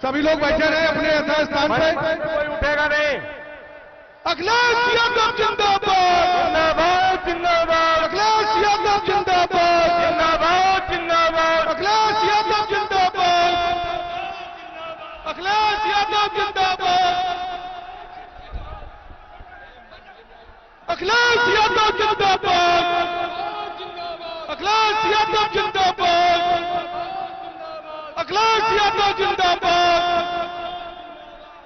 सभी लोग बैठे रहे अपने यथा स्थान पे। कोई उठेगा नहीं। अखिलेश यादव जिंदाबाद, जिंदाबाद जिंदाबाद, अखिलेश यादव जिंदाबाद, जिंदाबाद जिंदाबाद, अखिलेश यादव जिंदाबाद, अखिलेश यादव जिंदाबाद, अखिलेश यादव जिंदाबाद, अखिलेश यादव जिंदाबाद, अखिलेश यादव जिंदाबाद,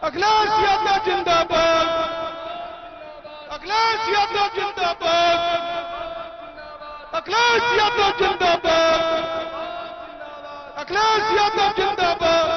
अखिलेश यादव जिंदाबाद, अखिलेश यादव जिंदाबाद, अखिलेश यादव जिंदाबाद, अखिलेश यादव जिंदाबाद।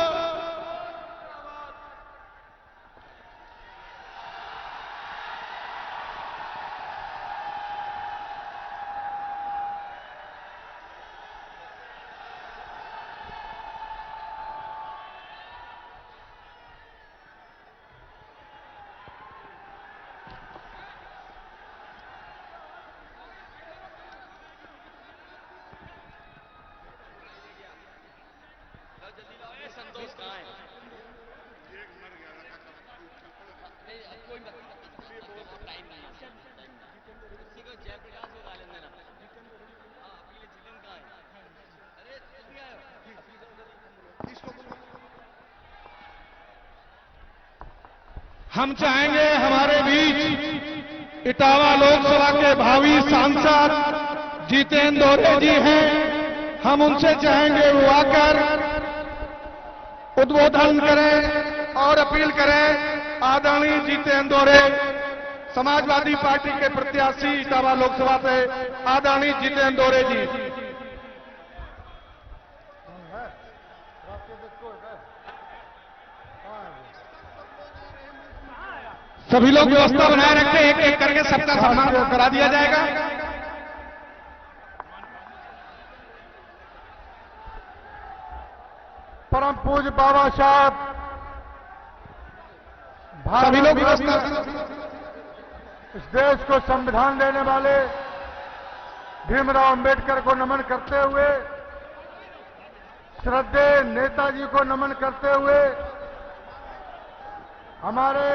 संतोष कहाँ है? कोई टाइम नहीं है, उसी को जयप्रकाश को डाल देना। हाँ, अपने जितिन कहाँ है? अरे तुम नहीं आए हो? हम चाहेंगे हमारे बीच इटावा लोकसभा के भावी सांसद जितेंद्र दौरे जी हैं। हम उनसे चाहेंगे वो आकर उद्बोधन करें और अपील करें। आदरणीय जितेंद्र दौरे समाजवादी पार्टी के प्रत्याशी इटावा लोकसभा से आदरणीय जितेंद्र दौरे जी। सभी लोग व्यवस्था बनाए रखें, एक एक करके सबका सम्मान करा दिया जाएगा। परम पूज्य बाबा साहब सभी लोग व्यवस्था इस देश को संविधान देने वाले भीमराव अंबेडकर को नमन करते हुए, श्रद्धेय नेताजी को नमन करते हुए, हमारे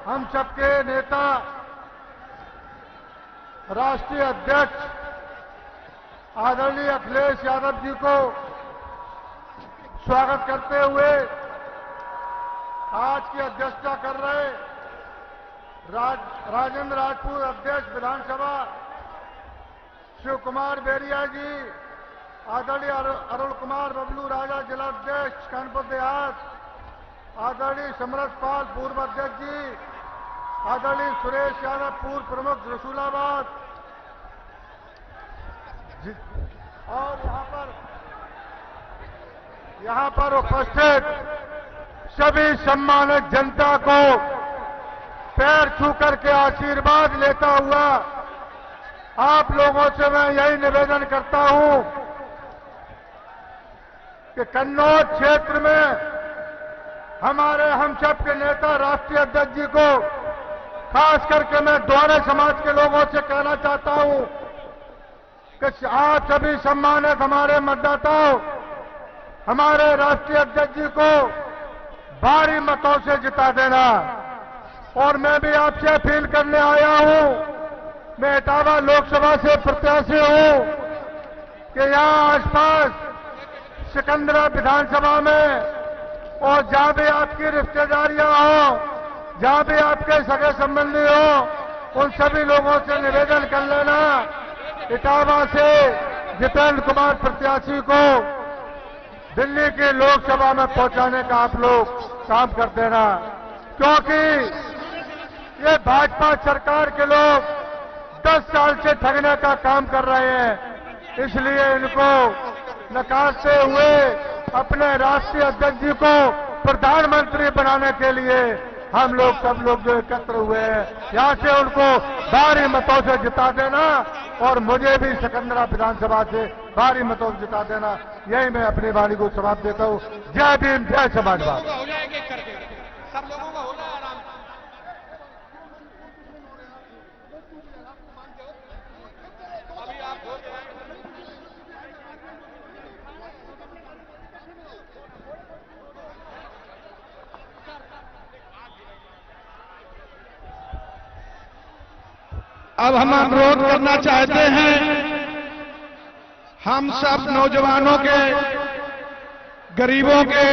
हम सबके नेता राष्ट्रीय अध्यक्ष आदरणीय अखिलेश यादव जी को स्वागत करते हुए आज की अध्यक्षता कर रहे राजेंद्र राजपूत अध्यक्ष विधानसभा शिव कुमार बेरिया जी, आदरणीय अरुण कुमार बबलू राजा जिला अध्यक्ष कानपुर देहात, आदरणीय समरसपाल पूर्व अध्यक्ष जी, आदरणीय सुरेश यादव पूर्व प्रमुख रसूलाबाद, और यहाँ पर उपस्थित सभी सम्मानित जनता को पैर छू करके आशीर्वाद लेता हुआ आप लोगों से मैं यही निवेदन करता हूं कि कन्नौज क्षेत्र में हमारे हम सब के नेता राष्ट्रीय अध्यक्ष जी को खास करके मैं द्वारे समाज के लोगों से कहना चाहता हूं कि आप सभी सम्मानित हमारे मतदाताओं हमारे राष्ट्रीय अध्यक्ष जी को भारी मतों से जिता देना। और मैं भी आपसे अपील करने आया हूं, मैं इटावा लोकसभा से प्रत्याशी हूं कि यहां आसपास सिकंदरा विधानसभा में और जहां भी आपकी रिश्तेदारियां हो, जहां भी आपके सगे संबंधी हो, उन सभी लोगों से निवेदन कर लेना इटावा से जितेंद्र कुमार प्रत्याशी को दिल्ली की लोकसभा में पहुंचाने का आप लोग काम कर देना, क्योंकि ये भाजपा सरकार के लोग 10 साल से ठगने का काम कर रहे हैं। इसलिए इनको नकारते हुए अपने राष्ट्रीय अध्यक्ष जी को प्रधानमंत्री बनाने के लिए हम लोग सब लोग जो एकत्र हुए हैं, यहां से उनको भारी मतों से जिता देना और मुझे भी सिकंदरा विधानसभा से भारी मतों से जिता देना। यही मैं अपनी वाणी को समाप्त देता हूं। जय भीम, जय समाजवाद। सब लोगों का हो जाए आराम। अभी आप अब हम अनुरोध करना चाहते हैं, हम सब नौजवानों के, गरीबों के,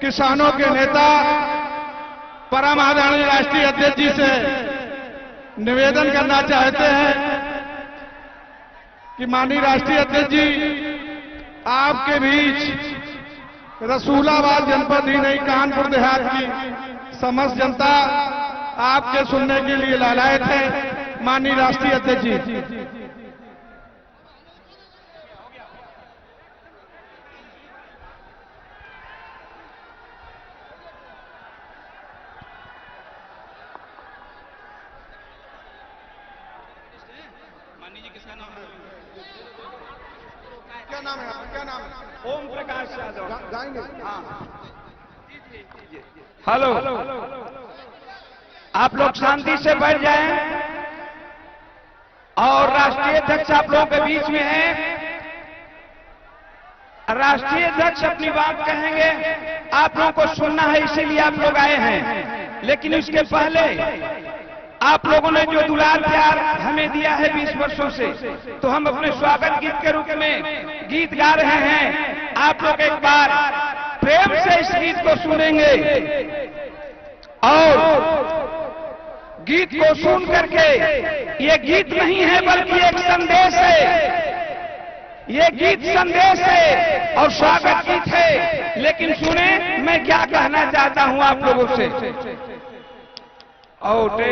किसानों के नेता परम आदरणीय राष्ट्रीय अध्यक्ष जी से निवेदन करना चाहते हैं कि माननीय राष्ट्रीय अध्यक्ष जी, आपके बीच रसूलाबाद जनपद ही नहीं, कानपुर देहात की समस्त जनता आपके सुनने के लिए लालायत है। माननीय राष्ट्रीय अध्यक्ष जी। माननीय जी किसका नाम है? क्या नाम है आपका? क्या नाम है? ओम प्रकाश यादव। जाएंगे? हाँ। हेलो, आप लोग शांति से बैठ जाएं और राष्ट्रीय अध्यक्ष आप लोगों के बीच में है। राष्ट्रीय अध्यक्ष अपनी बात कहेंगे, आप लोगों को सुनना है, इसीलिए आप लोग आए हैं। लेकिन उसके पहले आप लोगों ने जो दुलार प्यार हमें दिया है 20 वर्षों से, तो हम अपने स्वागत गीत के रूप में गीत गा रहे हैं। आप लोग एक बार प्रेम से इस गीत को सुनेंगे और गीत को सुन करके, ये गीत नहीं है बल्कि एक संदेश है, ये गीत संदेश है और स्वागत गीत है। लेकिन सुने मैं क्या कहना चाहता हूं आप लोगों से। और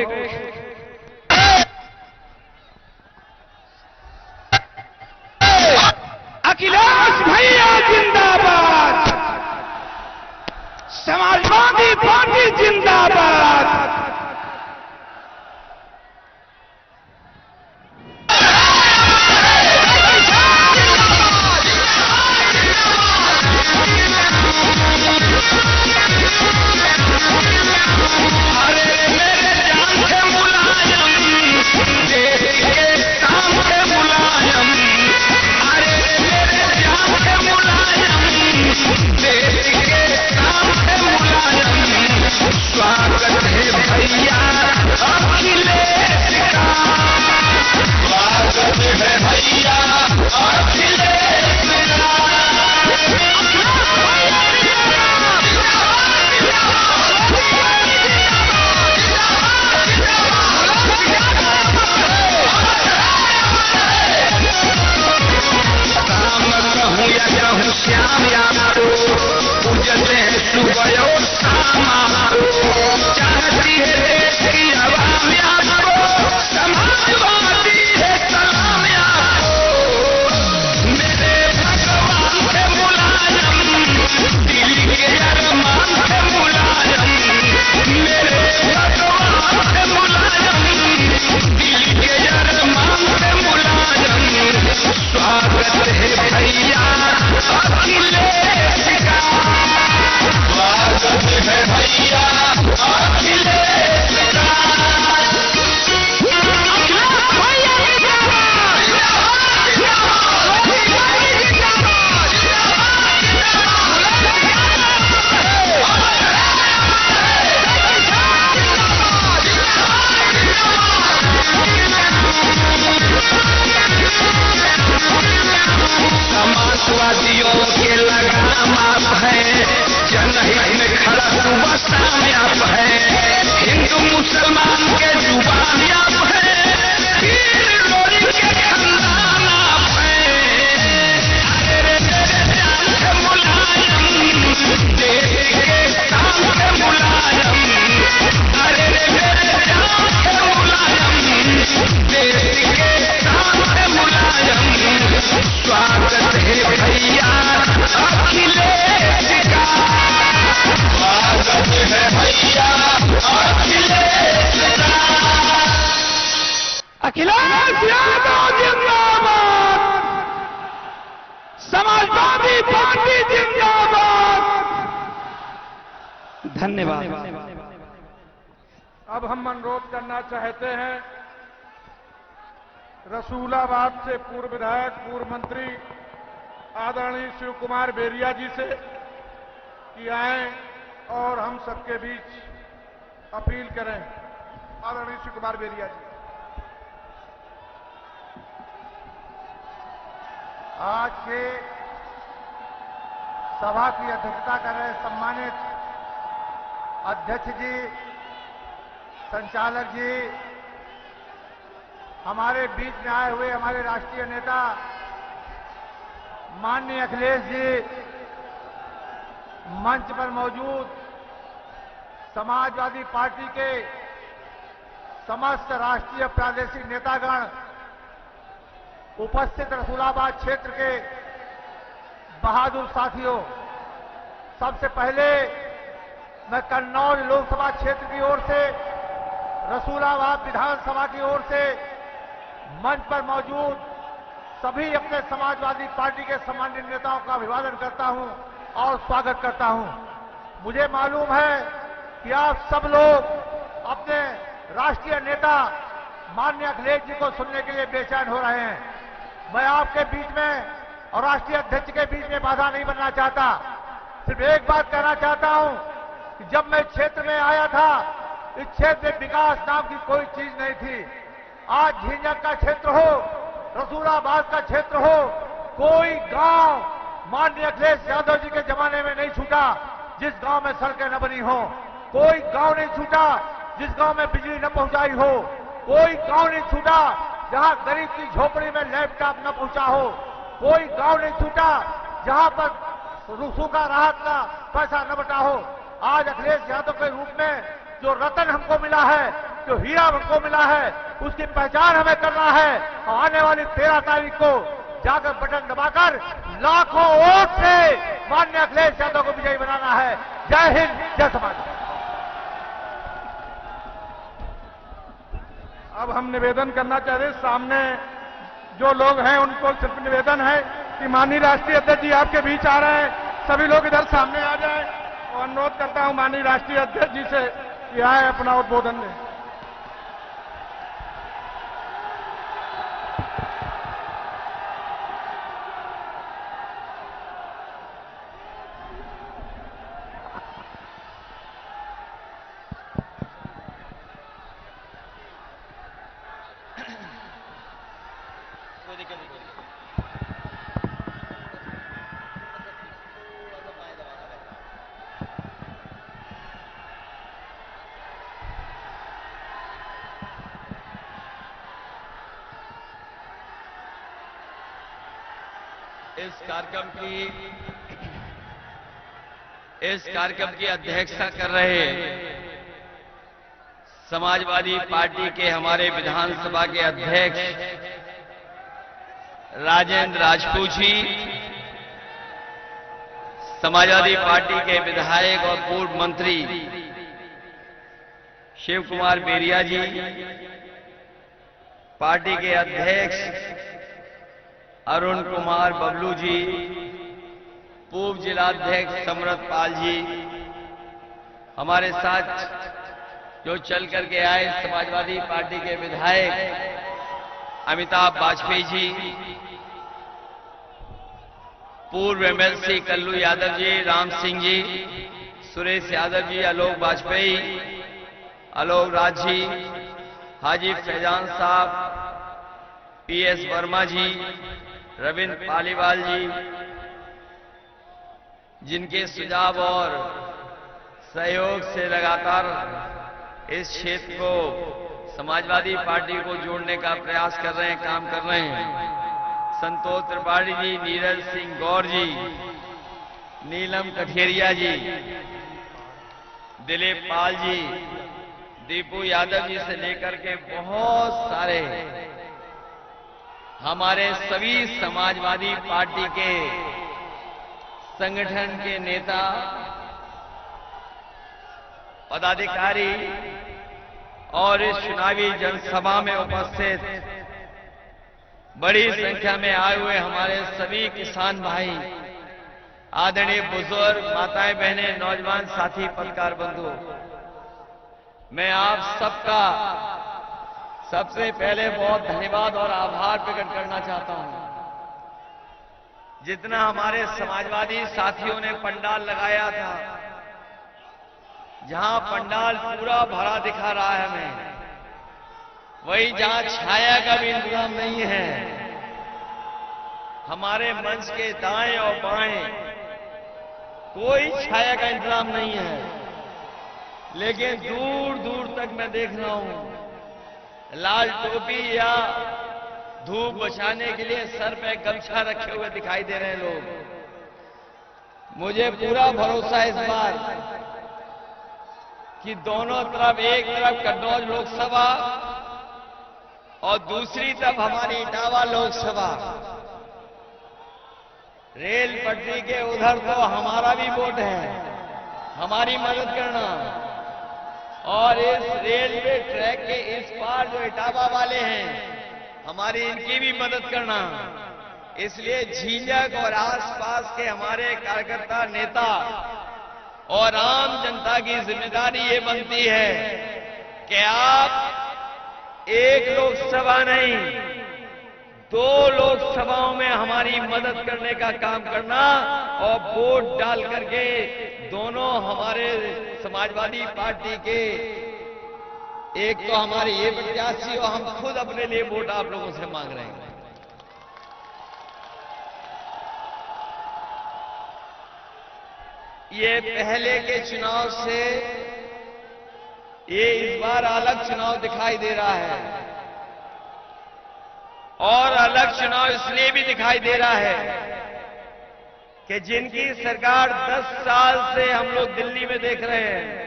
अखिलेश भैया जिंदाबाद, समाजवादी पार्टी जिंदाबाद। अखिलेश यादव जिंदाबाद, समाजवादी पार्टी जिंदाबाद। धन्यवाद। अब हम अनुरोध करना चाहते हैं रसूलाबाद से पूर्व विधायक, पूर्व मंत्री आदरणीय शिव कुमार बेरिया जी से कि आए और हम सबके बीच अपील करें। आदरणीय शिव कुमार बेरिया जी। आज के सभा की अध्यक्षता कर रहे सम्मानित अध्यक्ष जी, संचालक जी, हमारे बीच में आए हुए हमारे राष्ट्रीय नेता माननीय अखिलेश जी, मंच पर मौजूद समाजवादी पार्टी के समस्त राष्ट्रीय प्रादेशिक नेतागण, उपस्थित रसूलाबाद क्षेत्र के बहादुर साथियों, सबसे पहले मैं कन्नौज लोकसभा क्षेत्र की ओर से, रसूलाबाद विधानसभा की ओर से मंच पर मौजूद सभी अपने समाजवादी पार्टी के सम्मानित नेताओं का अभिवादन करता हूं और स्वागत करता हूं। मुझे मालूम है कि आप सब लोग अपने राष्ट्रीय नेता माननीय अखिलेश जी को सुनने के लिए बेचैन हो रहे हैं। मैं आपके बीच में और राष्ट्रीय अध्यक्ष के बीच में बाधा नहीं बनना चाहता। सिर्फ एक बात कहना चाहता हूं कि जब मैं क्षेत्र में आया था, इस क्षेत्र में विकास नाम की कोई चीज नहीं थी। आज झिंझक का क्षेत्र हो, रसूलाबाद का क्षेत्र हो, कोई गांव माननीय अखिलेश यादव जी के जमाने में नहीं छूटा जिस गांव में सड़कें न बनी हो, कोई गांव नहीं छूटा जिस गांव में बिजली न पहुंचाई हो, कोई गांव नहीं छूटा जहां गरीब की झोपड़ी में लैपटॉप न पहुंचा हो, कोई गांव नहीं छूटा जहां पर सूखा राहत का पैसा न बटा हो। आज अखिलेश यादव के रूप में जो रतन हमको मिला है, जो हीरा हमको मिला है, उसकी पहचान हमें करना है और आने वाली 13 तारीख को जाकर बटन दबाकर लाखों वोट से माननीय अखिलेश यादव को विजयी बनाना है। जय हिंद, जय समाज। अब हम निवेदन करना चाह रहे हैं, सामने जो लोग हैं उनको सिर्फ निवेदन है कि माननीय राष्ट्रीय अध्यक्ष जी आपके बीच आ रहे हैं, सभी लोग इधर सामने आ जाएं और अनुरोध करता हूं माननीय राष्ट्रीय अध्यक्ष जी से कि आए अपना उद्बोधन दें। कोई दिक्कत नहीं, थोड़ा सा बाएं दबाना रहता है। इस कार्यक्रम की अध्यक्षता कर रहे समाजवादी पार्टी के हमारे विधानसभा के अध्यक्ष राजेंद्र राजपूत जी, समाजवादी पार्टी के विधायक और पूर्व मंत्री शिव कुमार बेरिया जी, पार्टी के अध्यक्ष अरुण कुमार बबलू जी, पूर्व जिलाध्यक्ष समरत पाल जी, हमारे साथ जो चल करके आए समाजवादी पार्टी के विधायक अमिताभ वाजपेयी जी, पूर्व एमएलसी कल्लू यादव जी, राम सिंह जी, सुरेश यादव जी, आलोक वाजपेयी, आलोक राज जी, हाजी फैजान साहब, पीएस वर्मा जी, रविंद्र पालीवाल जी, जिनके सुझाव और सहयोग से लगातार इस क्षेत्र को समाजवादी पार्टी को जोड़ने का प्रयास कर रहे हैं, काम कर रहे हैं। संतोष त्रिपाठी जी, नीरज सिंह गौर जी, नीलम कठेरिया जी, दिलीप पाल जी, दीपू यादव जी से लेकर के बहुत सारे हमारे सभी समाजवादी पार्टी के संगठन के नेता, पदाधिकारी और इस चुनावी जनसभा में उपस्थित बड़ी संख्या में आए हुए हमारे सभी किसान भाई, आदरणीय बुजुर्ग, माताएं, बहनें, नौजवान साथी, पत्रकार बंधु, मैं आप सबका सबसे पहले बहुत धन्यवाद और आभार प्रकट करना चाहता हूं। जितना हमारे समाजवादी साथियों ने पंडाल लगाया था, जहां पंडाल पूरा भरा दिखा रहा है हमें, वही जहां छाया का भी इंतजाम नहीं है, हमारे मंच के दाएं और बाएं कोई छाया का इंतजाम नहीं है, लेकिन दूर दूर तक मैं देख रहा हूं लाल टोपी या धूप बचाने के लिए सर पे गमछा रखे हुए दिखाई दे रहे हैं लोग। मुझे पूरा भरोसा है इस बार कि दोनों तरफ, एक तरफ कन्नौज लोकसभा और दूसरी तरफ हमारी इटावा लोकसभा, रेल पटरी के उधर तो हमारा भी वोट है, हमारी मदद करना, और इस रेलवे ट्रैक के इस पार जो इटावा वाले हैं हमारी इनकी भी मदद करना। इसलिए झीलक और आसपास के हमारे कार्यकर्ता, नेता और आम जनता की जिम्मेदारी ये बनती है कि आप एक लोकसभा नहीं, 2 लोकसभाओं में हमारी मदद करने का काम करना और वोट डाल करके दोनों हमारे समाजवादी पार्टी के, एक तो हमारे ये प्रत्याशी और हम खुद अपने लिए वोट आप लोगों से मांग रहे हैं। ये पहले के चुनाव से ये इस बार अलग चुनाव दिखाई दे रहा है, और अलग चुनाव इसलिए भी दिखाई दे रहा है कि जिनकी सरकार 10 साल से हम लोग दिल्ली में देख रहे हैं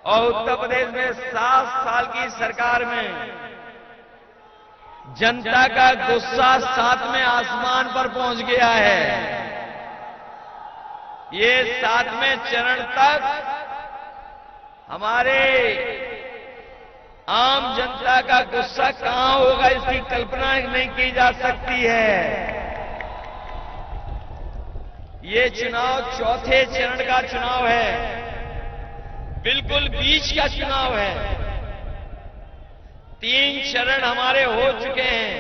और उत्तर प्रदेश में 7 साल की सरकार में जनता का गुस्सा 7वें आसमान पर पहुंच गया है। ये 7वें चरण तक हमारे आम जनता का गुस्सा कहां होगा इसकी कल्पना नहीं की जा सकती है। ये चुनाव चौथे चरण का चुनाव है, बिल्कुल बीच का चुनाव है। 3 चरण हमारे हो चुके हैं।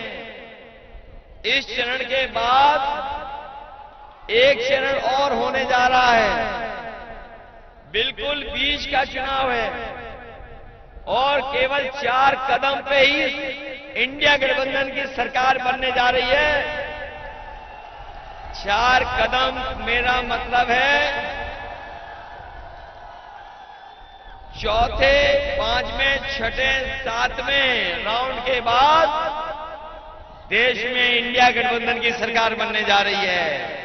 इस चरण के बाद एक चरण और होने जा रहा है, बिल्कुल बीच का चुनाव है, और केवल 4 कदम पे ही इंडिया गठबंधन की सरकार बनने जा रही है। 4 कदम मेरा मतलब है चौथे, 5वें, 6ठे, 7वें राउंड के बाद देश में इंडिया गठबंधन की सरकार बनने जा रही है।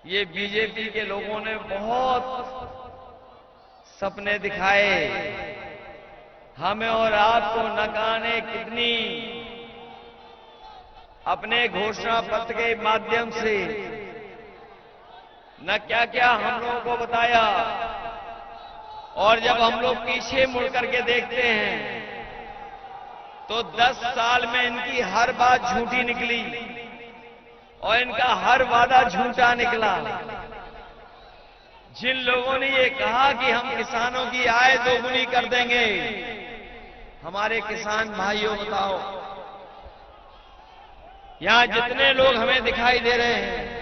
ये बीजेपी के लोगों ने बहुत सपने दिखाए, हमें और आपको न जाने कितनी अपने घोषणा पत्र के माध्यम से न क्या क्या हम लोगों को बताया, और जब हम लोग पीछे मुड़ करके देखते हैं तो 10 साल में इनकी हर बात झूठी निकली और इनका हर वादा झूठा निकला। जिन लोगों ने ये कहा कि हम किसानों की आय दोगुनी कर देंगे, हमारे किसान भाइयों बताओ, यहां जितने लोग हमें दिखाई दे रहे हैं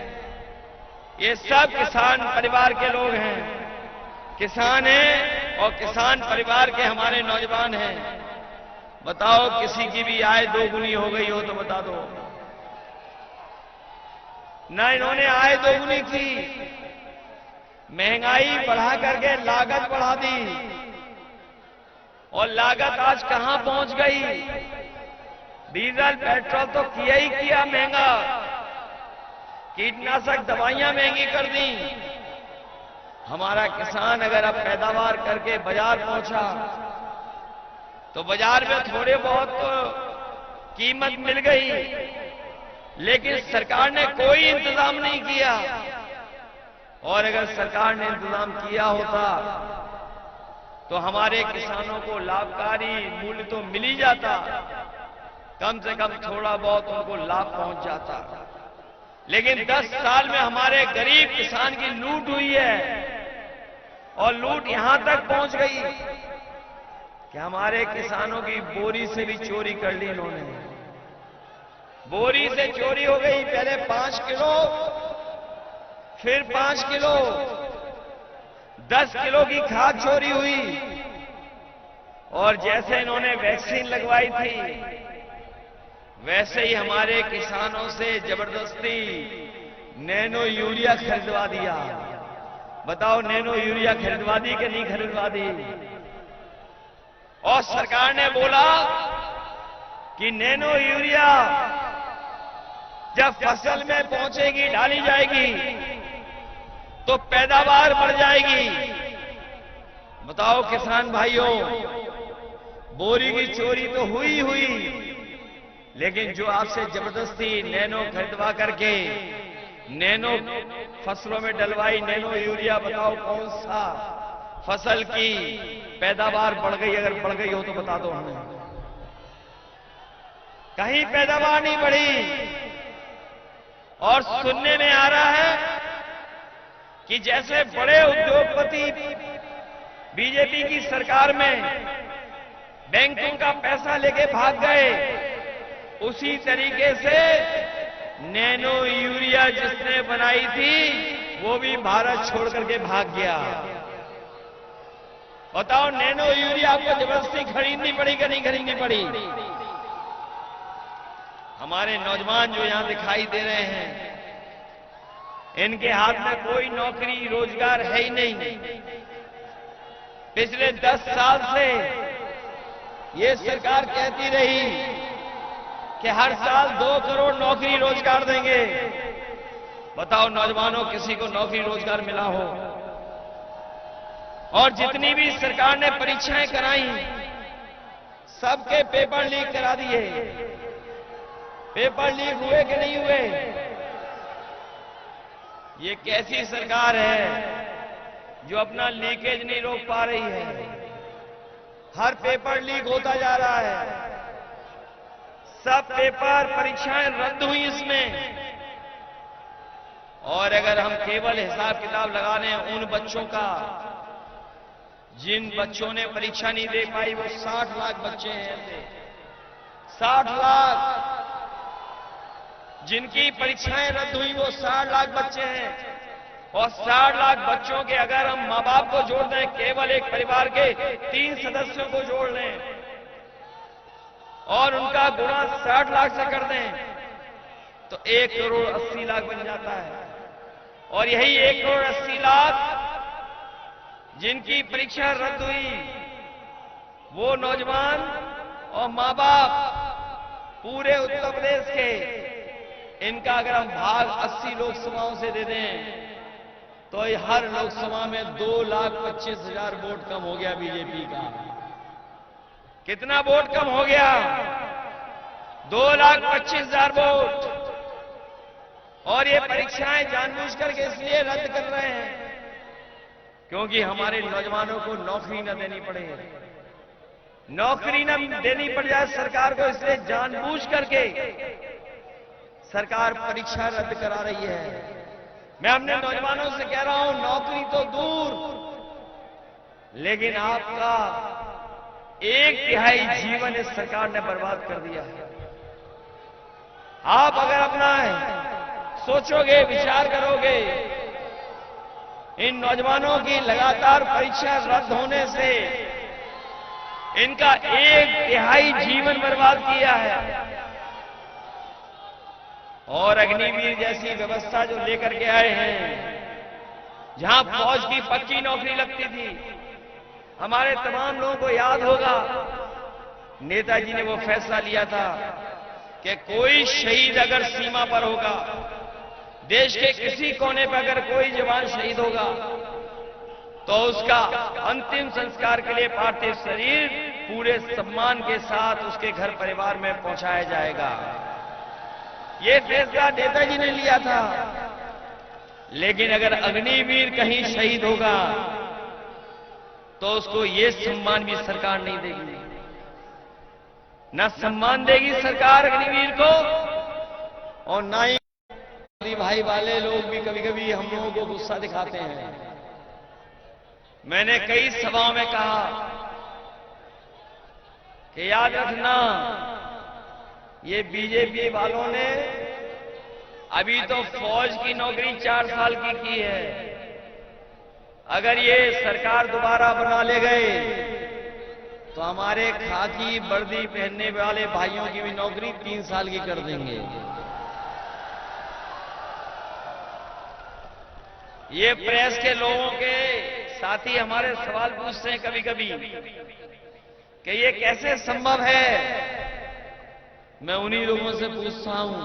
ये सब किसान परिवार के लोग हैं, किसान हैं और किसान परिवार के हमारे नौजवान हैं। बताओ किसी की भी आय दोगुनी हो गई हो तो बता दो। ना इन्होंने आय दोगुनी की, महंगाई बढ़ा करके लागत बढ़ा दी, और लागत आज कहां पहुंच गई। डीजल पेट्रोल तो किया ही किया महंगा, कीटनाशक दवाइयां महंगी कर दी। हमारा किसान अगर अब पैदावार करके बाजार पहुंचा तो बाजार में थोड़े बहुत तो कीमत मिल गई, लेकिन सरकार ने कोई इंतजाम नहीं किया। और अगर सरकार ने इंतजाम किया होता तो हमारे किसानों को लाभकारी मूल्य तो मिल ही जाता, कम से कम थोड़ा बहुत उनको लाभ पहुंच जाता। लेकिन 10 साल में हमारे गरीब किसान की लूट हुई है, और लूट यहां तक पहुंच गई कि हमारे किसानों की बोरी से भी चोरी कर ली इन्होंने। बोरी से चोरी हो गई, पहले 5 किलो, फिर 5 किलो, 10 किलो की खाद चोरी हुई, और जैसे इन्होंने वैक्सीन लगवाई थी, वैसे ही हमारे किसानों से जबरदस्ती नैनो यूरिया खरीदवा दिया। बताओ, नैनो यूरिया खरीदवा दी कि नहीं खरीदवा दी? और सरकार ने बोला कि नैनो यूरिया जब फसल में पहुंचेगी, डाली जाएगी, तो पैदावार बढ़ जाएगी। बताओ किसान भाइयों, बोरी की चोरी तो हुई, लेकिन जो आपसे जबरदस्ती नैनो खरीदवा करके नैनो फसलों में डलवाई नैनो यूरिया, बताओ कौन सा फसल की पैदावार बढ़ गई? अगर बढ़ गई हो तो बता दो हमें। कहीं पैदावार नहीं बढ़ी। और सुनने में आ रहा है कि जैसे बड़े उद्योगपति बीजेपी की सरकार में बैंकों का पैसा लेके भाग गए, उसी तरीके से नैनो यूरिया जिसने बनाई थी वो भी भारत छोड़ करके भाग गया। बताओ, नैनो यूरिया आपको जबरदस्ती खरीदनी पड़ी कि नहीं खरीदनी पड़ी? हमारे नौजवान जो यहां दिखाई दे रहे हैं, इनके हाथ में कोई नौकरी रोजगार है ही नहीं। पिछले 10 साल से ये सरकार कहती रही कि हर साल 2 करोड़ नौकरी रोजगार देंगे। बताओ नौजवानों, किसी को नौकरी रोजगार मिला हो? और जितनी भी सरकार ने परीक्षाएं कराई, सबके पेपर लीक करा दिए। पेपर लीक हुए कि नहीं हुए? ये कैसी सरकार है जो अपना लीकेज नहीं रोक पा रही है? हर पेपर लीक होता जा रहा है। सब पेपर परीक्षाएं रद्द हुई इसमें। और अगर हम केवल हिसाब किताब लगा लें उन बच्चों का जिन बच्चों ने परीक्षा नहीं दे पाई, वो 60 लाख बच्चे हैं ऐसे। 60 लाख जिनकी परीक्षाएं रद्द हुई, वो 60 लाख बच्चे हैं। और 60 लाख बच्चों के अगर हम मां बाप को जोड़ दें, केवल एक परिवार के 3 सदस्यों को जोड़ लें और उनका गुणा 60 लाख से कर दें, तो 1 करोड़ 80 लाख बन जाता है। और यही 1 करोड़ 80 लाख जिनकी परीक्षा रद्द हुई, वो नौजवान और मां बाप पूरे उत्तर प्रदेश के, इनका अगर हम भाग 80 लोकसभाओं से दे दें, तो हर लोकसभा में 2,25,000 वोट कम हो गया बीजेपी का। कितना वोट कम हो गया? 2,25,000 वोट। और ये परीक्षाएं जानबूझ करके इसलिए रद्द कर रहे हैं क्योंकि हमारे नौजवानों को नौकरी न देनी पड़े। नौकरी न देनी पड़ जाए सरकार को, इसलिए जानबूझ करके सरकार परीक्षा रद्द करा रही है। मैं अपने नौजवानों से कह रहा हूं, नौकरी तो दूर, लेकिन आपका 1/3 जीवन इस सरकार ने बर्बाद कर दिया है। आप अगर अपना सोचोगे, विचार करोगे, इन नौजवानों की लगातार परीक्षा रद्द होने से इनका 1/3 जीवन बर्बाद किया है। और अग्निवीर जैसी व्यवस्था जो लेकर के आए हैं, जहां फौज की पक्की नौकरी लगती थी, हमारे तमाम लोगों को याद होगा नेताजी ने वो फैसला लिया था कि कोई शहीद अगर सीमा पर होगा, देश के किसी कोने पर अगर कोई जवान शहीद होगा, तो उसका अंतिम संस्कार के लिए पार्थिव शरीर पूरे सम्मान के साथ उसके घर परिवार में पहुंचाया जाएगा। ये फैसला नेताजी ने लिया था। लेकिन अगर अग्निवीर कहीं शहीद होगा तो उसको ये सम्मान भी सरकार नहीं देगी। न सम्मान देगी सरकार अग्निवीर को, और ना ही भाई वाले लोग भी कभी कभी हम लोगों को गुस्सा दिखाते हैं। मैंने कई सभाओं में कहा कि याद रखना, ये बीजेपी वालों ने अभी तो फौज की नौकरी 4 साल की है। अगर ये सरकार दोबारा बना ले गए तो हमारे खाकी वर्दी पहनने वाले भाइयों की भी नौकरी 3 साल की कर देंगे। ये प्रेस के लोगों के साथी हमारे सवाल पूछते हैं कभी कभी कि ये कैसे संभव है। मैं उन्हीं लोगों से पूछता हूं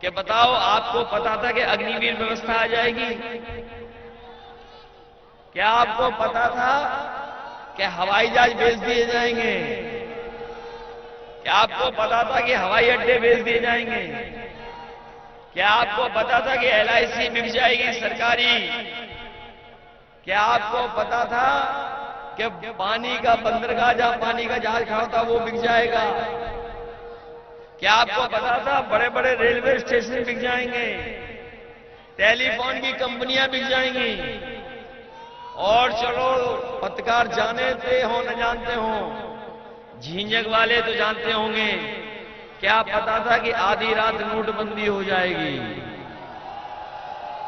कि बताओ, आपको पता था कि अग्निवीर व्यवस्था आ जाएगी? क्या आपको पता था कि हवाई जहाज भेज दिए जाएंगे? क्या आपको पता था कि हवाई अड्डे भेज दिए जाएंगे? क्या आपको पता था कि LIC बिक जाएगी सरकारी? क्या आपको पता था कि पानी का बंदरगाह, जहां पानी का जहाज खड़ा था, वो बिक जाएगा? क्या आपको पता था बड़े बड़े रेलवे स्टेशन बिक जाएंगे, टेलीफोन की कंपनियां बिक जाएंगी? और चलो, पत्रकार जानते हो न जानते हो, झींझक वाले तो जानते होंगे, क्या पता था कि आधी रात नोटबंदी हो जाएगी?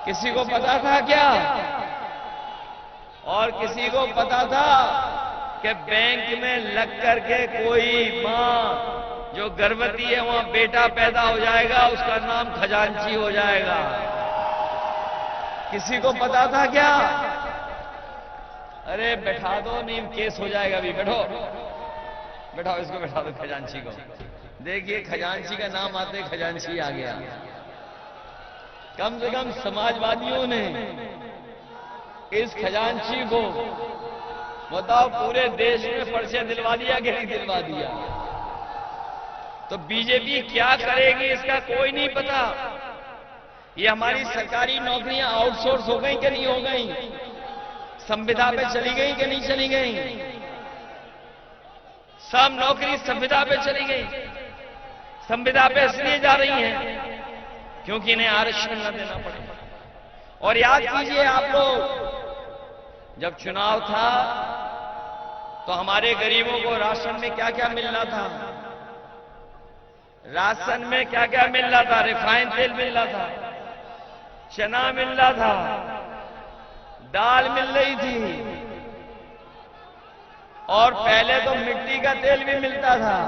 किसी को पता था क्या? और किसी को पता था कि बैंक में लग करके कोई मां जो गर्भवती है वहां बेटा पैदा हो जाएगा, उसका नाम खजांची हो जाएगा? किसी को पता था क्या? अरे बैठा दो, नहीं केस हो जाएगा। अभी बैठो, बैठाओ इसको, बैठा दो खजांची को। देखिए, खजांची का नाम आते खजांची आ गया। कम से कम समाजवादियों ने इस खजांची को, बताओ, पूरे देश में परिचय दिलवा दिया कि नहीं दिलवा दिया? तो बीजेपी क्या करेगी इसका कोई नहीं पता। ये हमारी सरकारी नौकरियां आउटसोर्स हो गई कि नहीं हो गई? संविदा पे चली गई कि नहीं चली गई? सब नौकरी संविदा पे चली गई। संविदा पे इसलिए जा रही हैं क्योंकि इन्हें आरक्षण न देना पड़े। और याद कीजिए आप लोग, जब चुनाव था तो हमारे गरीबों को राशन में क्या क्या मिल रहा था? राशन में क्या क्या मिल रहा था? रिफाइंड तेल मिल रहा था, चना मिल रहा था, दाल मिल रही थी, और पहले तो मिट्टी का तेल भी मिलता था।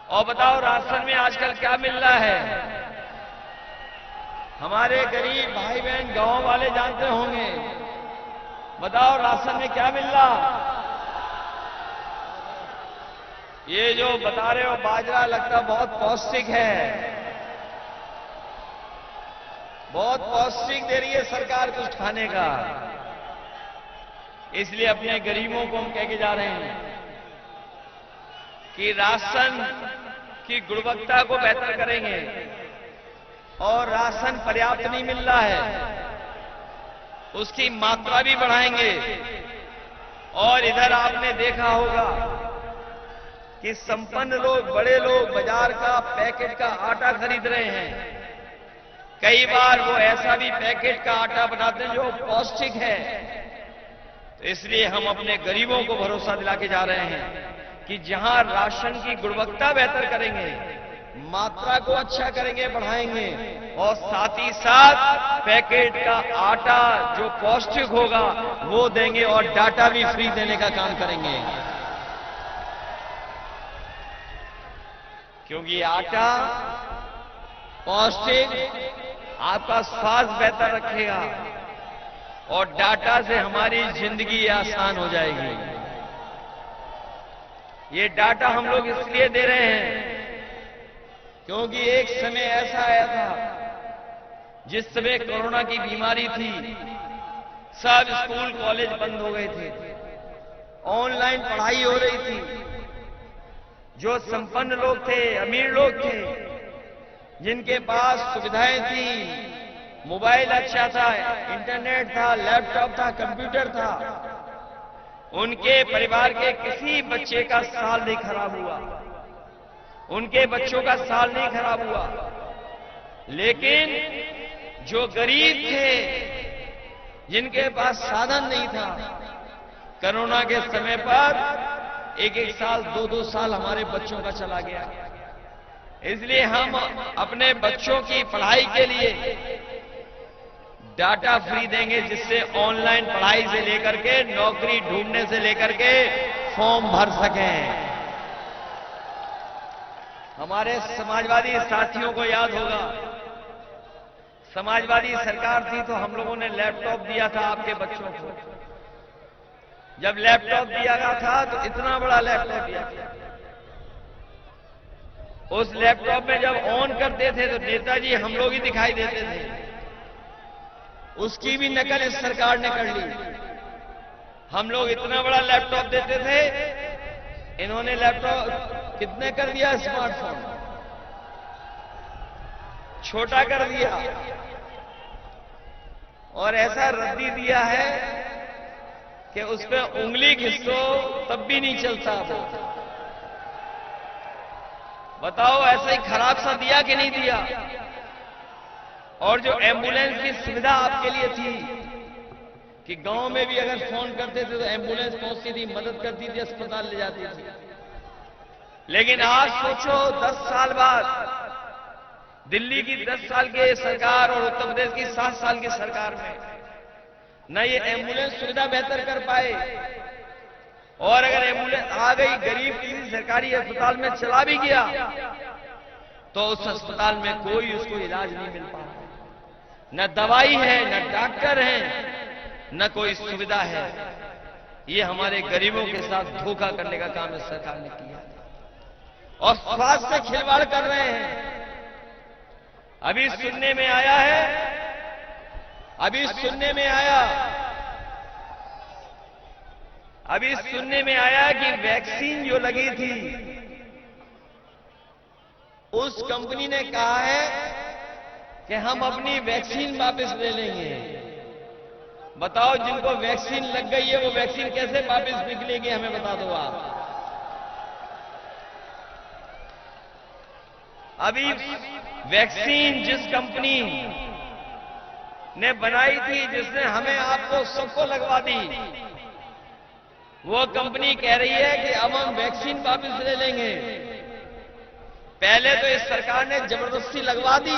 और बताओ, राशन में आजकल क्या मिल रहा है? हमारे गरीब भाई बहन गांव वाले जानते होंगे। बताओ, राशन में क्या मिल रहा? ये जो बता रहे हो बाजरा, लगता बहुत पौष्टिक है, बहुत पौष्टिक दे रही है सरकार कुछ खाने का। इसलिए अपने गरीबों को हम कह के जा रहे हैं कि राशन की गुणवत्ता को बेहतर करेंगे। और राशन पर्याप्त नहीं मिल रहा है, उसकी मात्रा भी बढ़ाएंगे। और इधर आपने देखा होगा कि संपन्न लोग, बड़े लोग बाजार का पैकेट का आटा खरीद रहे हैं। कई बार वो ऐसा भी पैकेट का आटा बनाते हैं जो पौष्टिक है। तो इसलिए हम अपने गरीबों को भरोसा दिला के जा रहे हैं कि जहां राशन की गुणवत्ता बेहतर करेंगे, मात्रा को अच्छा करेंगे, बढ़ाएंगे, और साथ ही साथ पैकेट का आटा जो पौष्टिक होगा वो देंगे, और डाटा भी फ्री देने का काम करेंगे। क्योंकि आटा पौष्टिक आपका स्वास्थ्य बेहतर रखेगा, और डाटा से हमारी जिंदगी आसान हो जाएगी। ये डाटा हम लोग इसलिए दे रहे हैं क्योंकि एक समय ऐसा आया था जिस समय कोरोना की बीमारी थी, सब स्कूल कॉलेज बंद हो गए थे, ऑनलाइन पढ़ाई हो रही थी। जो संपन्न लोग थे, अमीर लोग थे, जिनके पास सुविधाएं थी, मोबाइल अच्छा था, इंटरनेट था, लैपटॉप था, कंप्यूटर था, उनके परिवार के किसी बच्चे का साल नहीं खराब हुआ, उनके बच्चों का साल नहीं खराब हुआ। लेकिन जो गरीब थे, जिनके पास साधन नहीं था, कोरोना के समय पर एक एक साल, दो दो साल हमारे बच्चों का चला गया। इसलिए हम अपने बच्चों की पढ़ाई के लिए डाटा फ्री देंगे, जिससे ऑनलाइन पढ़ाई से लेकर के नौकरी ढूंढने से लेकर के फॉर्म भर सकें। हमारे समाजवादी साथियों को याद होगा, समाजवादी सरकार थी तो हम लोगों ने लैपटॉप दिया था आपके बच्चों को। जब लैपटॉप दिया गया था तो इतना बड़ा लैपटॉप दिया था। उस लैपटॉप में जब ऑन करते थे तो नेताजी हम लोग ही दिखाई देते थे। उसकी भी नकल इस सरकार ने कर ली। हम लोग इतना बड़ा लैपटॉप देते थे, इन्होंने लैपटॉप कितने कर दिया, स्मार्टफोन छोटा कर दिया और ऐसा रद्दी दिया है कि उस पर उंगली घिसो तब भी नहीं चलता। वो बताओ, ऐसा ही खराब सा दिया कि नहीं दिया? और जो एम्बुलेंस की सुविधा आपके लिए थी कि गांव में भी अगर फोन करते थे तो एम्बुलेंस पहुंचती थी, मदद करती थी, अस्पताल ले जाती थी। लेकिन आज सोचो 10 साल बाद दिल्ली की 10 साल की सरकार और उत्तर प्रदेश की 7 साल की सरकार में न ये एम्बुलेंस सुविधा बेहतर कर पाए, और अगर एम्बुलेंस आ गई गरीब किसी सरकारी अस्पताल में चला भी गया तो उस अस्पताल में कोई उसको इलाज नहीं मिल पा, न दवाई है, न डॉक्टर हैं, न कोई सुविधा है। ये हमारे गरीबों के साथ धोखा करने का काम इस सरकार ने किया और स्वास्थ्य से खिलवाड़ कर रहे हैं। अभी सुनने में आया है, अभी सुनने में आया कि वैक्सीन जो लगी थी उस कंपनी ने कहा है कि हम अपनी वैक्सीन वापस ले लेंगे। बताओ, जिनको वैक्सीन लग गई है वो वैक्सीन कैसे वापस निकलेगी, हमें बता दो आप। अभी वैक्सीन जिस कंपनी ने बनाई थी, जिसने हमें आपको सबको लगवा दी, वो कंपनी कह रही है कि अब हम वैक्सीन वापस ले लेंगे। पहले तो इस सरकार ने जबरदस्ती लगवा दी,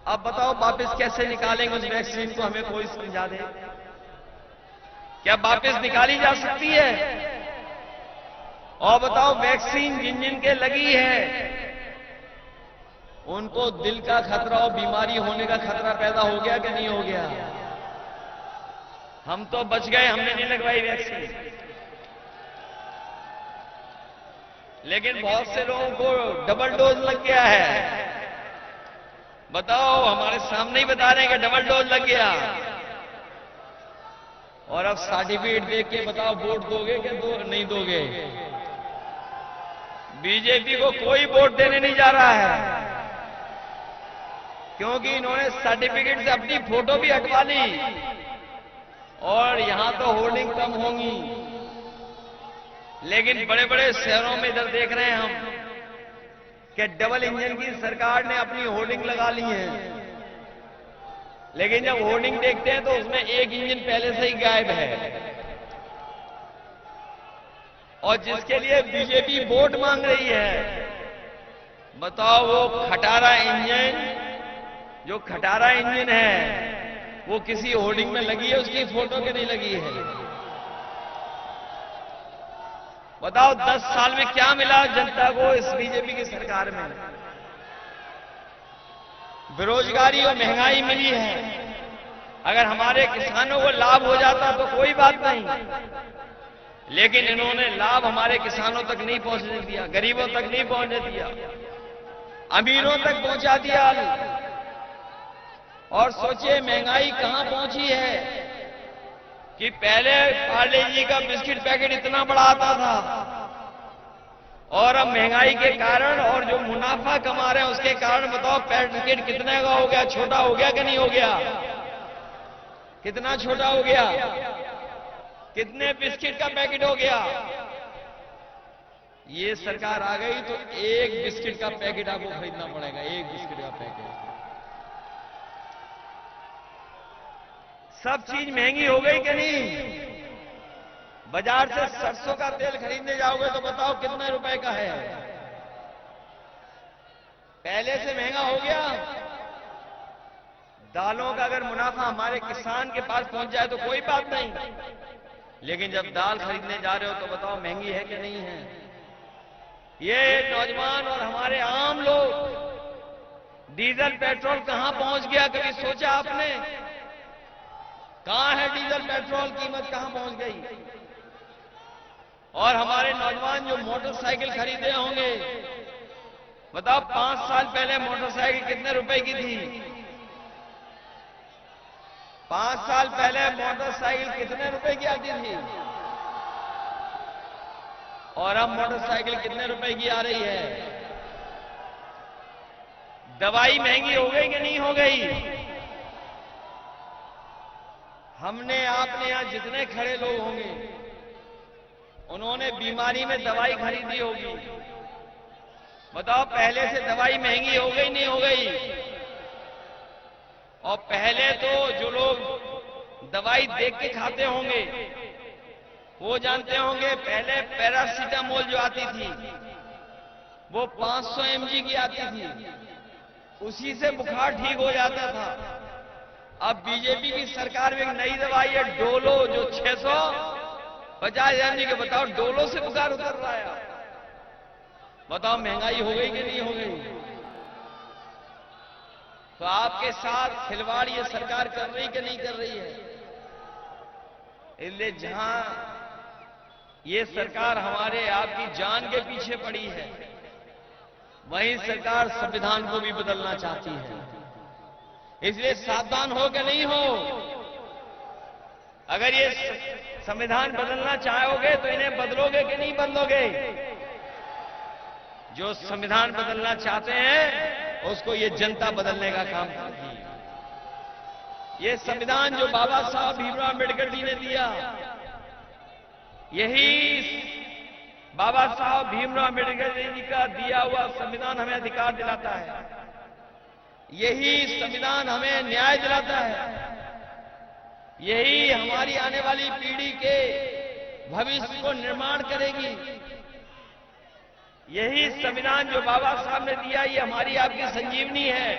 अब बताओ वापस कैसे निकालेंगे उस वैक्सीन को, हमें कोई समझा दे। क्या वापस निकाली जा सकती है? और बताओ, वैक्सीन जिन जिन के लगी है उनको दिल का खतरा और बीमारी होने का खतरा पैदा हो गया कि नहीं हो गया? हम तो बच गए, हमने नहीं लगवाई वैक्सीन, लेकिन बहुत से लोगों को डबल डोज लग गया है। बताओ, हमारे सामने ही बता रहे हैं कि डबल डोज लग गया, और अब सर्टिफिकेट देख के बताओ वोट दोगे कि नहीं दोगे? बीजेपी को कोई वोट देने नहीं जा रहा है, क्योंकि इन्होंने सर्टिफिकेट से अपनी फोटो भी हटवा ली, और यहां तो होर्डिंग कम होंगी, लेकिन बड़े बड़े शहरों में इधर देख रहे हैं हम कि डबल इंजन की सरकार ने अपनी होर्डिंग लगा ली है। लेकिन जब होर्डिंग देखते हैं तो उसमें एक इंजन पहले से ही गायब है, और जिसके लिए बीजेपी वोट मांग रही है, बताओ, वो खटारा इंजन, जो खटारा इंजन है वो किसी होर्डिंग में लगी है, उसकी फोटो के नहीं लगी है। बताओ, 10 साल में क्या मिला जनता को इस बीजेपी की सरकार में? बेरोजगारी और महंगाई मिली है। अगर हमारे किसानों को लाभ हो जाता तो कोई बात नहीं, लेकिन इन्होंने लाभ हमारे किसानों तक नहीं पहुंचने दिया, गरीबों तक नहीं पहुंचने दिया, अमीरों तक पहुंचा दिया। और सोचिए महंगाई कहां पहुंची है कि पहले पार्ले जी का बिस्किट पैकेट इतना बड़ा आता था, और अब महंगाई के कारण और जो मुनाफा कमा रहे हैं उसके कारण बताओ पैकेट कितने का हो गया, छोटा हो गया कि नहीं हो गया? कितना छोटा हो गया? कितने बिस्किट का पैकेट हो गया? ये सरकार आ गई तो एक बिस्किट का पैकेट आपको खरीदना पड़ेगा, एक बिस्किट का पैकेट। सब चीज महंगी हो गई कि नहीं? बाजार से सरसों का तेल खरीदने जाओगे तो बताओ कितने रुपए का है? पहले से महंगा हो गया। दालों का अगर मुनाफा हमारे किसान के पास पहुंच जाए तो कोई बात नहीं, लेकिन जब दाल खरीदने जा रहे हो तो बताओ महंगी है कि नहीं है। ये नौजवान और हमारे आम लोग, डीजल पेट्रोल कहां पहुंच गया, कभी सोचा आपने? कहां है डीजल पेट्रोल, कीमत कहां पहुंच गई? और हमारे नौजवान जो मोटरसाइकिल खरीदे होंगे, बताओ 5 साल पहले मोटरसाइकिल कितने रुपए की थी? 5 साल पहले मोटरसाइकिल कितने रुपए की आती थी? और अब मोटरसाइकिल कितने रुपए की आ रही है? दवाई महंगी हो गई कि नहीं हो गई? हमने आपने यहां जितने खड़े लोग होंगे उन्होंने बीमारी में दवाई खरीदी होगी। बताओ पहले से दवाई महंगी हो गई नहीं हो गई? और पहले तो जो लोग दवाई देख के खाते होंगे वो जानते होंगे, पहले पैरासीटामोल जो आती थी वो 500 mg की आती थी, उसी से बुखार ठीक हो जाता था। अब बीजेपी की सरकार में एक नई दवाई है डोलो, जो 650 mg के, बताओ डोलो से बुखार उतर रहा है। बताओ महंगाई हो गई कि नहीं हो गई? तो आपके साथ खिलवाड़ ये सरकार कर रही कि नहीं कर रही है? इसलिए जहां ये सरकार हमारे आपकी जान के पीछे पड़ी है, वहीं सरकार संविधान को भी बदलना चाहती है। इसलिए सावधान हो कि नहीं हो? अगर ये संविधान बदलना चाहोगे तो इन्हें बदलोगे कि नहीं बदलोगे? जो संविधान बदलना चाहते हैं उसको ये जनता बदलने का काम करती है। ये संविधान जो बाबा साहब भीमराव अम्बेडकर जी ने दिया, यही बाबा साहब भीमराव अम्बेडकर जी का दिया हुआ संविधान हमें अधिकार दिलाता है। यही संविधान हमें न्याय दिलाता है। यही हमारी आने वाली पीढ़ी के भविष्य को निर्माण करेगी। यही संविधान जो बाबा साहब ने दिया, ये हमारी आपकी संजीवनी है।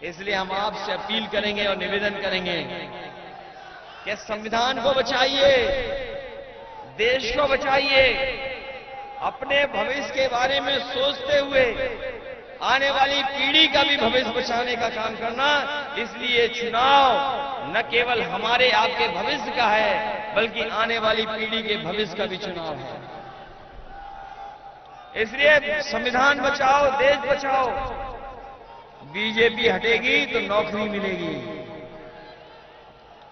इसलिए हम आपसे अपील करेंगे और निवेदन करेंगे कि संविधान को बचाइए, देश को बचाइए, अपने भविष्य के बारे में सोचते हुए आने वाली पीढ़ी का भी भविष्य बचाने का काम करना। इसलिए चुनाव न केवल हमारे आपके भविष्य का है, बल्कि आने वाली पीढ़ी के भविष्य का भी चुनाव है। इसलिए संविधान बचाओ, देश बचाओ। बीजेपी हटेगी तो नौकरी मिलेगी,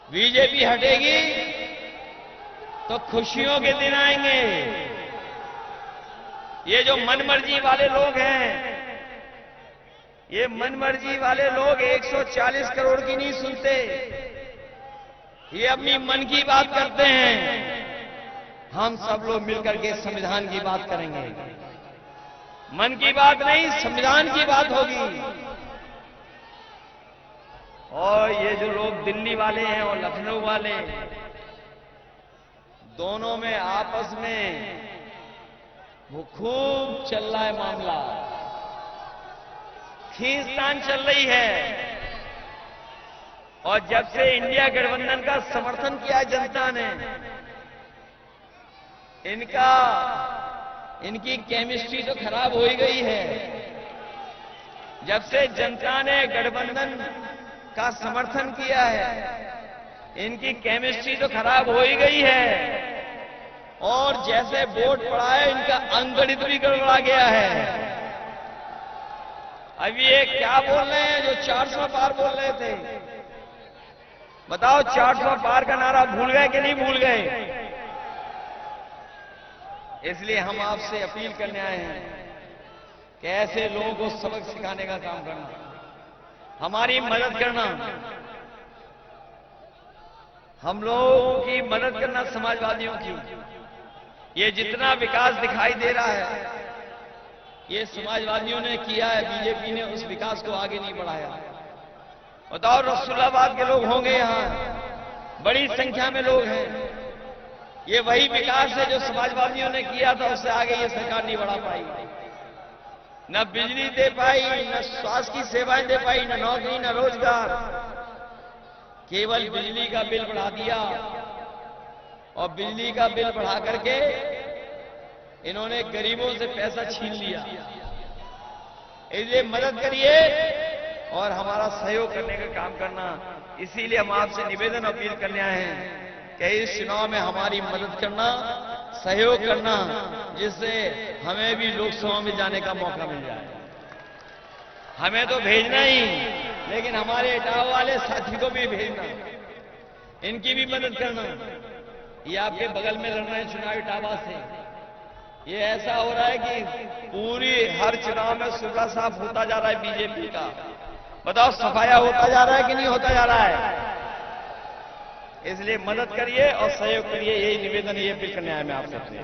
बीजेपी हटेगी तो खुशियों के दिन आएंगे। ये जो मनमर्जी वाले लोग हैं, ये मनमर्जी वाले लोग 140 करोड़ की नहीं सुनते, ये अपनी मन की बात करते हैं। हम सब लोग मिलकर के संविधान की बात करेंगे। मन की बात नहीं, संविधान की बात होगी। और ये जो लोग दिल्ली वाले हैं और लखनऊ वाले, दोनों में आपस में वो खूब चल रहा है मामला, खींचतान चल रही है। और जब से इंडिया गठबंधन का समर्थन किया जनता ने, इनकी केमिस्ट्री तो खराब हो ही गई है। जब से जनता ने गठबंधन का समर्थन किया है, इनकी केमिस्ट्री तो खराब हो ही गई है। और जैसे वोट पड़ा है, इनका अंकगणित भी गड़बड़ा गया है। अब ये क्या बोल रहे हैं जो 400 पार बोल रहे थे? बताओ 400 पार का नारा भूल गए कि नहीं भूल गए? इसलिए हम आपसे अपील करने आए हैं कि ऐसे लोगों को सबक सिखाने का काम करना, हमारी मदद करना, हम लोगों की मदद करना, समाजवादियों की। ये जितना विकास दिखाई दे रहा है, ये समाजवादियों ने किया है, बीजेपी ने उस विकास को आगे नहीं बढ़ाया। बताओ रसूलाबाद के लोग होंगे, यहां बड़ी संख्या में लोग हैं। ये वही विकास है जो समाजवादियों ने किया था, उससे आगे ये सरकार नहीं बढ़ा पाई। न बिजली दे पाई, न स्वास्थ्य की सेवाएं दे पाई, न नौकरी, न रोजगार। केवल बिजली का बिल बढ़ा दिया और बिजली का बिल बढ़ा करके इन्होंने गरीबों से पैसा छीन लिया। इसलिए मदद करिए और हमारा सहयोग करने का काम करना। इसीलिए हम आपसे निवेदन अपील करने आए हैं कि इस चुनाव में हमारी मदद करना, सहयोग करना, जिससे हमें भी लोकसभा में जाने का मौका मिल जाए। हमें तो भेजना ही, लेकिन हमारे इटावा वाले साथी को भी भेजना, इनकी भी मदद करना। ये आपके बगल में लड़ रहे हैं चुनाव इटावा से। ये ऐसा हो रहा है कि पूरी हर चुनाव में सुबह साफ होता जा रहा है बीजेपी का। बताओ सफाया होता जा रहा है कि नहीं होता जा रहा है? इसलिए मदद करिए और सहयोग करिए, यही निवेदन, ये अपील करने आया मैं आप सबसे।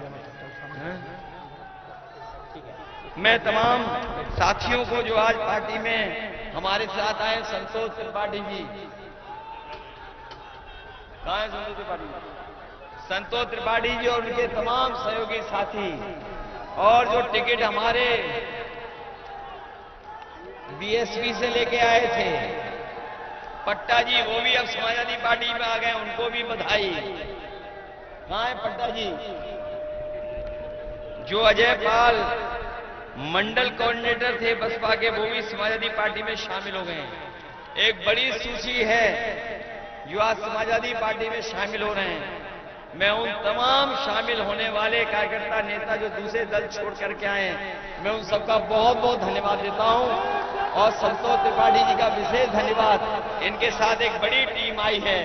मैं तमाम साथियों को जो आज पार्टी में हमारे साथ आए, संतोष त्रिपाठी जी, कहां है संतोष त्रिपाठी? संतोष त्रिपाठी जी और उनके तमाम सहयोगी साथी, और जो टिकट हमारे बीएसपी से लेके आए थे पट्टा जी, वो भी अब समाजवादी पार्टी में आ गए, उनको भी बधाई। कहां है पट्टा जी? जो अजय पाल मंडल कोऑर्डिनेटर थे बसपा के, वो भी समाजवादी पार्टी में शामिल हो गए। एक बड़ी सूची है जो आज समाजवादी पार्टी में शामिल हो रहे हैं। मैं उन तमाम शामिल होने वाले कार्यकर्ता नेता जो दूसरे दल छोड़ करके आए हैं, मैं उन सबका बहुत बहुत धन्यवाद देता हूं। और संतोष त्रिपाठी जी का विशेष धन्यवाद। इनके साथ एक बड़ी टीम आई है,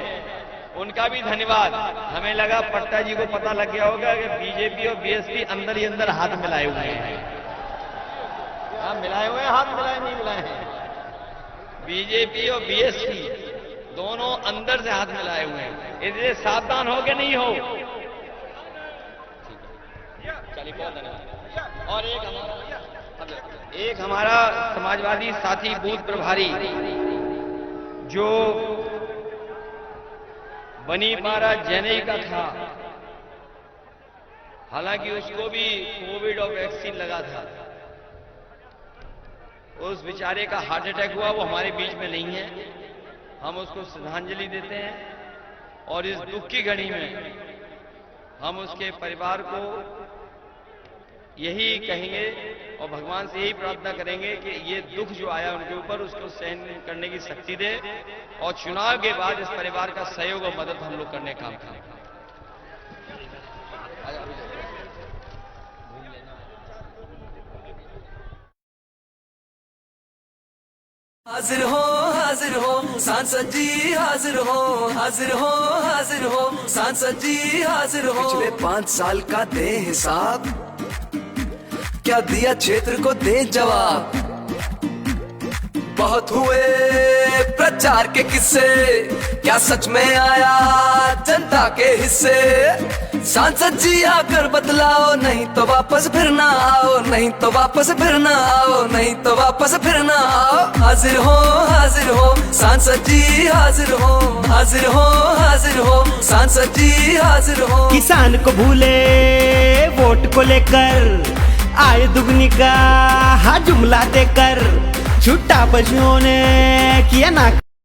उनका भी धन्यवाद। हमें लगा पट्टा जी को पता लग गया होगा कि बीजेपी और बीएसपी अंदर ही अंदर हाथ मिलाए हुए हैं। हाँ, मिलाए हुए हैं, हाथ मिलाए नहीं मिलाए हैं। बीजेपी और बीएसपी दोनों अंदर से हाथ मिलाए हुए हैं। इसलिए सावधान हो के नहीं हो। चलिए, बहुत धन्यवाद। और एक हमारा समाजवादी साथी बूथ प्रभारी जो बनीपारा जैनई का था, हालांकि उसको भी कोविड और वैक्सीन लगा था, उस बेचारे का हार्ट अटैक हुआ, वो हमारे बीच में नहीं है। हम उसको श्रद्धांजलि देते हैं और इस दुख की घड़ी में हम उसके परिवार को यही कहेंगे और भगवान से यही प्रार्थना करेंगे कि ये दुख जो आया उनके ऊपर, उसको सहन करने की शक्ति दे और चुनाव के बाद इस परिवार का सहयोग और मदद हम लोग करने का काम करें। हाजिर हो सांसद जी, हाजिर हो सांसद जी, हाजिर हो। पिछले 5 साल का दे हिसाब, क्या दिया क्षेत्र को दे जवाब। बहुत हुए प्रचार के किस्से, क्या सच में आया जनता के हिस्से। सांसद जी आकर बतलाओ, नहीं तो वापस फिर ना आओ, नहीं तो वापस फिर ना आओ, नहीं तो वापस फिर ना आओ। हाजिर हो सांसद जी, हाजिर हो सांसद जी, हाजिर हो। किसान को भूले वोट को लेकर, आय दुगनी का जुमला देकर, छुट्टा पशुओं ने किया ना